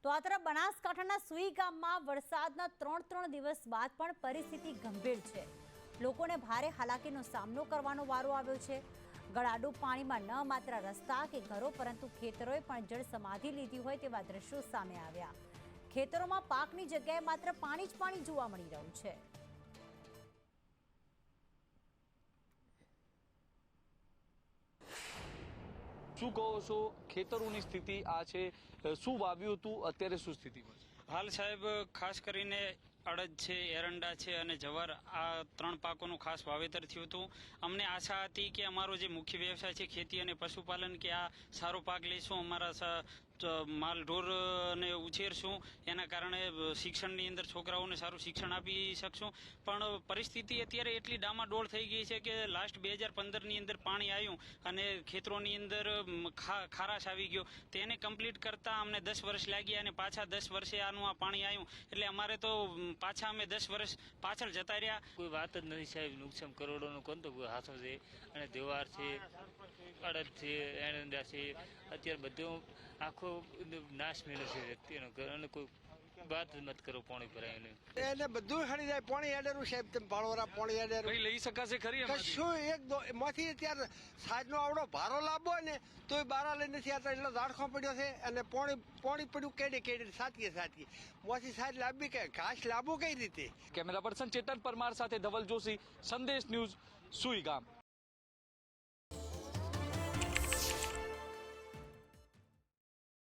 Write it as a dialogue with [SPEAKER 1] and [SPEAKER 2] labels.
[SPEAKER 1] તો આ તરફ બનાસકાંઠાના સુઈ ગામમાં વરસાદના 3 દિવસ બાદ પણ પરિસ્થિતિ ગંભીર છે। લોકોને ભારે હાલાકીનો સામનો કરવાનો વારો આવ્યો છે। ગળાડૂબ પાણીમાં ન માત્ર રસ્તા કે ઘરો પરંતુ ખેતરોએ પણ જળ સમાધિ લીધી હોય તેવા દ્રશ્યો સામે આવ્યા। ખેતરોમાં પાકની જગ્યાએ માત્ર પાણી જ પાણી જોવા મળી રહ્યું છે।
[SPEAKER 2] શું કહો છો, ખેતરોની સ્થિતિ આ છે, શું વાવ્યું હતું, અત્યારે શું સ્થિતિ છે?
[SPEAKER 3] હાલ સાહેબ ખાસ કરીને અડદ છે, એરંડા છે અને જવાર, આ 3 પાકોનું ખાસ વાવેતર થયું હતું। અમને આશા હતી કે અમારો જે મુખ્ય વ્યવસાય છે ખેતી અને પશુપાલન, કે આ સારો પાક લઈશું, અમારા માલ ઢોરને ઉછેરશું, એના કારણે શિક્ષણની અંદર છોકરાઓને સારું શિક્ષણ આપી શકશું। પણ પરિસ્થિતિ અત્યારે એટલી ડામાડોળ થઈ ગઈ છે કે લાસ્ટ 2015ની અંદર પાણી આવ્યું અને ખેતરોની અંદર ખારાશ આવી ગયો। તેને કમ્પ્લીટ કરતા અમને 10 વર્ષ લાગ્યા અને પાછા 10 વર્ષે આનું આ પાણી આવ્યું, એટલે અમારે તો પાછા અમે 10 વર્ષ પાછળ જતા રહ્યા।
[SPEAKER 4] કોઈ વાત જ નથી સાહેબ, નુકસાન કરોડોનું કોણ તો કોઈ હાથો છે, અને દેવાર છે, અડદ છે, એરંડા છે, અત્યારે બધું આખો નાશ મેળવે છે વ્યક્તિનો ઘર, અને કોઈ વાત જ મત કરો પાણી ભરાય
[SPEAKER 5] એને બધું હળી જાય પાણી એડેરું સાહેબ, તમે ભાળોરા પાણી એડેરું
[SPEAKER 2] કઈ લઈ શકાશે ખરી?
[SPEAKER 5] કશું એમાંથી ત્યારે સાજનો આવડો ભારો લાભો ને તોય બારા લઈને નથી આવતા, એટલો ઝાડખો પડ્યો છે અને પાણી પડ્યું કેડી સાચીએ મોથી સાજ લાવવી કે ઘાસ લાવવું કઈ રીતે?
[SPEAKER 2] કેમેરા પર્સન ચેતન પરમાર સાથે ધવલ જોશી, સંદેશ ન્યૂઝ, સુઈ ગામ।